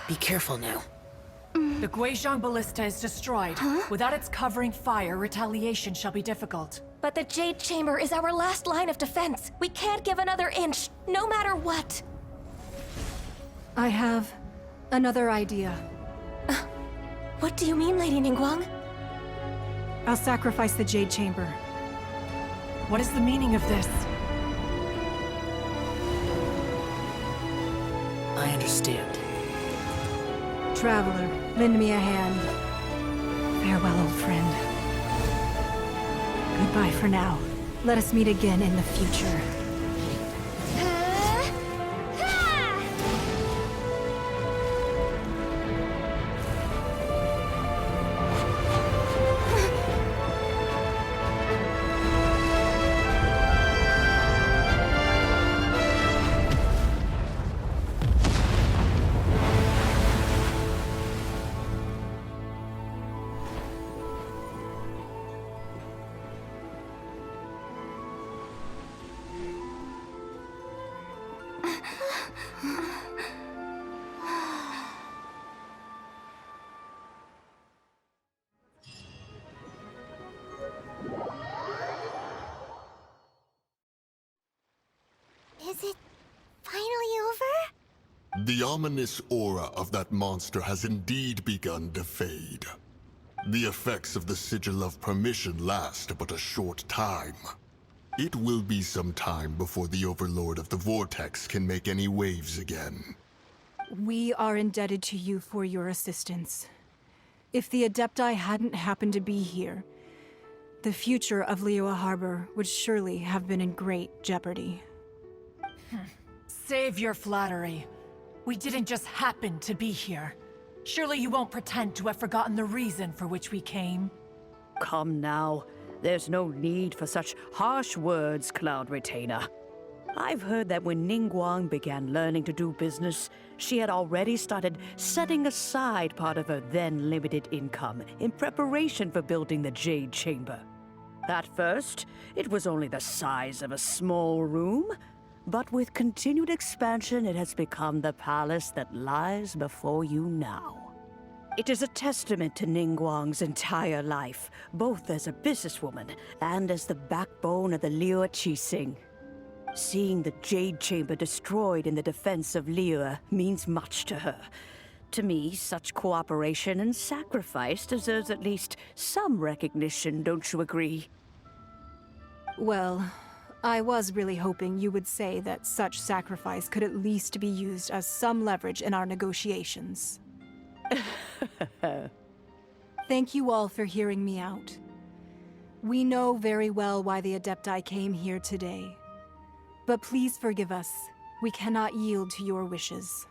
Be careful now. The Guizhong Ballista is destroyed. Without its covering fire, retaliation shall be difficult. But the Jade Chamber is our last line of defense. We can't give another inch, no matter what. I have another idea. What do you mean, Lady Ningguang? I'll sacrifice the Jade Chamber. What is the meaning of this? I understand. Traveler, lend me a hand. Farewell, old friend. Goodbye for now. Let us meet again in the future. Is it finally over? The ominous aura of that monster has indeed begun to fade. The effects of the Sigil of Permission last but a short time. It will be some time before the Overlord of the Vortex can make any waves again. We are indebted to you for your assistance. If the Adepti hadn't happened to be here, the future of Liyue Harbor would surely have been in great jeopardy. Save your flattery. We didn't just happen to be here. Surely you won't pretend to have forgotten the reason for which we came. Come now. There's no need for such harsh words, Cloud Retainer. I've heard that when Ningguang began learning to do business, she had already started setting aside part of her then limited income in preparation for building the Jade Chamber. At first, it was only the size of a small room, but with continued expansion, it has become the palace that lies before you now. It is a testament to Ningguang's entire life, both as a businesswoman and as the backbone of the Liyue Qixing. Seeing the Jade Chamber destroyed in the defense of Liyue means much to her. To me, such cooperation and sacrifice deserves at least some recognition, don't you agree? Well, I was really hoping you would say that such sacrifice could at least be used as some leverage in our negotiations. Thank you all for hearing me out. We know very well why the Adepti came here today. But please forgive us. We cannot yield to your wishes.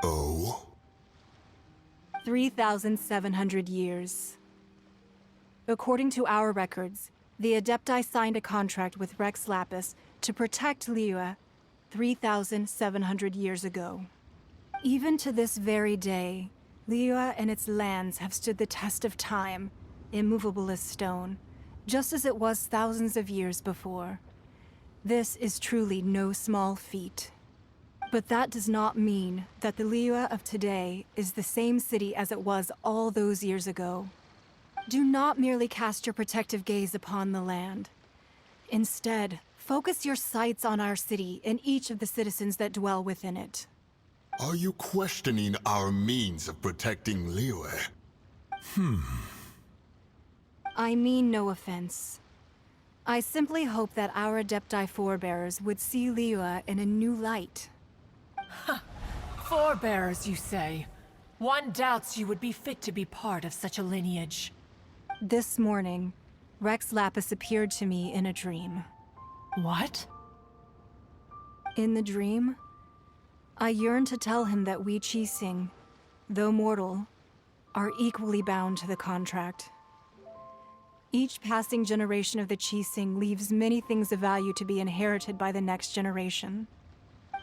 Oh? 3,700 years. According to our records, the Adepti signed a contract with Rex Lapis to protect Liyue 3,700 years ago. Even to this very day, Liyue and its lands have stood the test of time, immovable as stone, just as it was thousands of years before. This is truly no small feat. But that does not mean that the Liyue of today is the same city as it was all those years ago. Do not merely cast your protective gaze upon the land. Instead, focus your sights on our city and each of the citizens that dwell within it. Are you questioning our means of protecting Liyue? I mean no offense. I simply hope that our Adepti forebears would see Liyue in a new light. Forebears, you say? One doubts you would be fit to be part of such a lineage. This morning, Rex Lapis appeared to me in a dream. What? In the dream, I yearn to tell him that we Qixing, though mortal, are equally bound to the contract. Each passing generation of the Qixing leaves many things of value to be inherited by the next generation.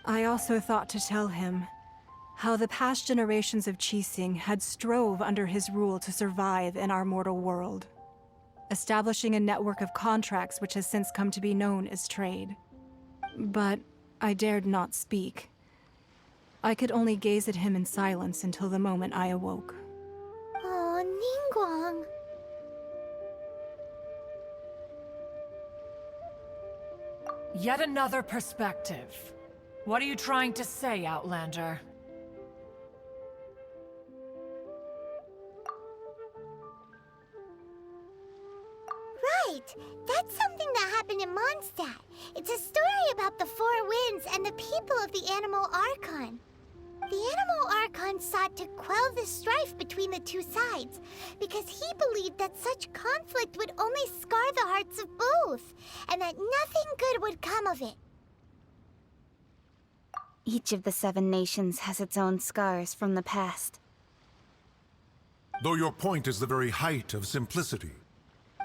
I also thought to tell him how the past generations of Qixing had strove under his rule to survive in our mortal world, establishing a network of contracts which has since come to be known as trade. But I dared not speak. I could only gaze at him in silence until the moment I awoke. Oh, Ningguang. Yet another perspective. What are you trying to say, Outlander? Right! That's something that happened in Mondstadt. It's a story about the Four Winds and the people of the Animal Archon. The Animal Archon sought to quell the strife between the two sides, because he believed that such conflict would only scar the hearts of both, and that nothing good would come of it. Each of the 7 nations has its own scars from the past. Though your point is the very height of simplicity.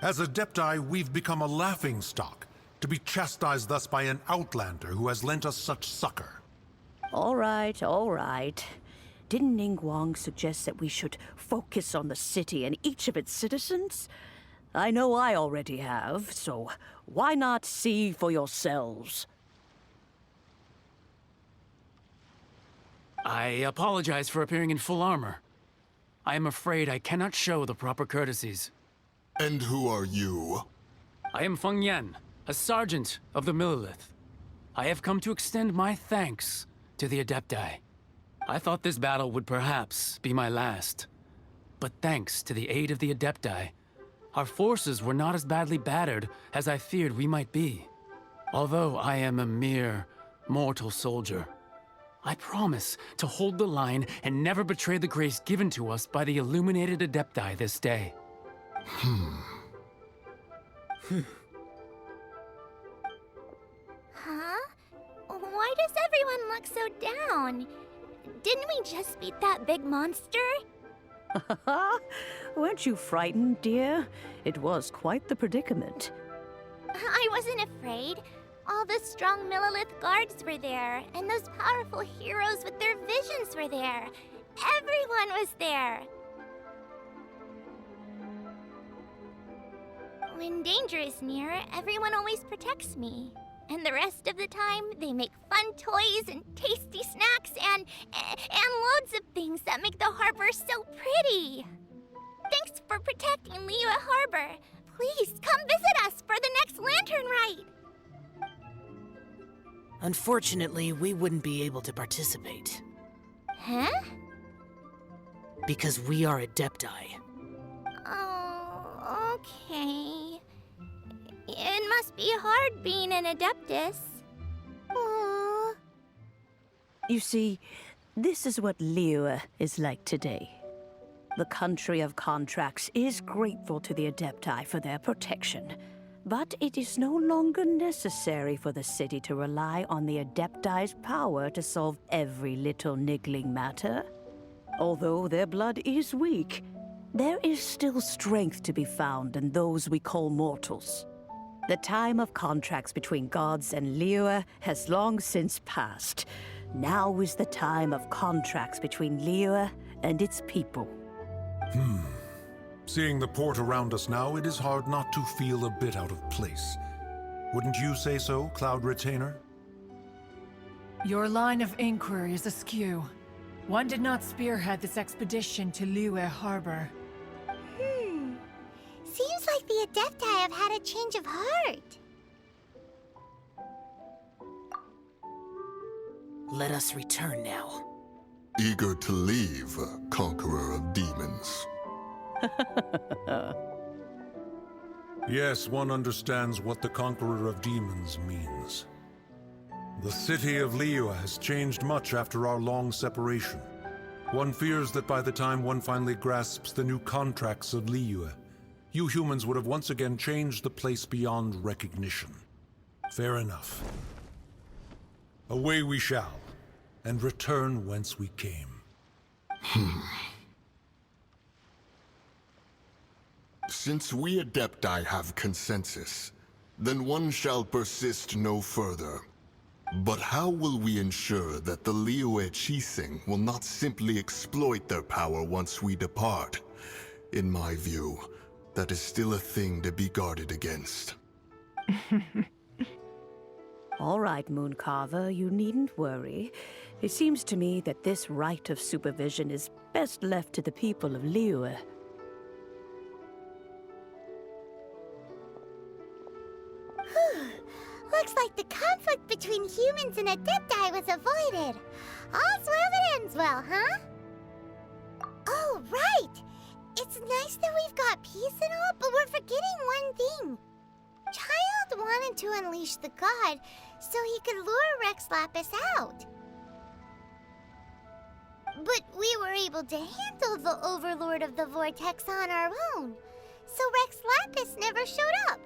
As Adepti, we've become a laughingstock, to be chastised thus by an outlander who has lent us such succor. All right, all right. Didn't Ningguang suggest that we should focus on the city and each of its citizens? I know I already have, so why not see for yourselves? I apologize for appearing in full armor. I am afraid I cannot show the proper courtesies. And who are you? I am Feng Yan, a sergeant of the Millilith. I have come to extend my thanks to the Adepti. I thought this battle would perhaps be my last. But thanks to the aid of the Adepti, our forces were not as badly battered as I feared we might be. Although I am a mere mortal soldier, I promise to hold the line and never betray the grace given to us by the illuminated Adepti this day. Huh? Why does everyone look so down? Didn't we just beat that big monster? Weren't you frightened, dear? It was quite the predicament. I wasn't afraid. All the strong Millilith guards were there, and those powerful heroes with their visions were there. Everyone was there. When danger is near, everyone always protects me. And the rest of the time, they make fun toys and tasty snacks and loads of things that make the harbor so pretty. Thanks for protecting Liyue Harbor. Please come visit us for the next lantern rite. Unfortunately, we wouldn't be able to participate. Huh? Because we are Adepti. Oh, okay. It must be hard being an Adeptus. Aww. You see, this is what Liyue is like today. The country of contracts is grateful to the Adepti for their protection. But it is no longer necessary for the city to rely on the Adepti's power to solve every little niggling matter. Although their blood is weak, there is still strength to be found in those we call mortals. The time of contracts between gods and Liyue has long since passed. Now is the time of contracts between Liyue and its people. Seeing the port around us now, it is hard not to feel a bit out of place. Wouldn't you say so, Cloud Retainer? Your line of inquiry is askew. One did not spearhead this expedition to Liyue Harbor. Seems like the Adepti have had a change of heart. Let us return now. Eager to leave, Conqueror of Demons. Yes, one understands what the Conqueror of Demons means. The city of Liyue has changed much after our long separation. One fears that by the time one finally grasps the new contracts of Liyue, you humans would have once again changed the place beyond recognition. Fair enough. Away we shall. and return whence we came. Since we Adepti have consensus, then one shall persist no further. But how will we ensure that the Liyue Qixing will not simply exploit their power once we depart? In my view, that is still a thing to be guarded against. All right, Mooncarver, you needn't worry. It seems to me that this right of supervision is best left to the people of Liyue. Looks like the conflict between humans and Adepti was avoided. All's well that ends well, huh? Oh, right! It's nice that we've got peace and all, but we're forgetting one thing. Child wanted to unleash the god so he could lure Rex Lapis out. But we were able to handle the Overlord of the Vortex on our own, so Rex Lapis never showed up.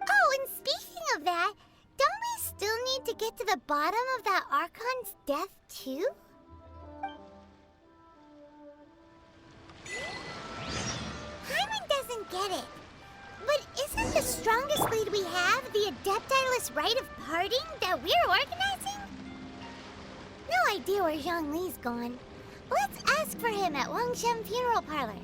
Oh, and speaking of that, don't we still need to get to the bottom of that Archon's death, too? Hyman doesn't get it. But isn't the strongest lead we have the Adepti-less rite of parting that we're organizing? No idea where Zhang Li's gone. Let's ask for him at Wangshen Funeral Parlor.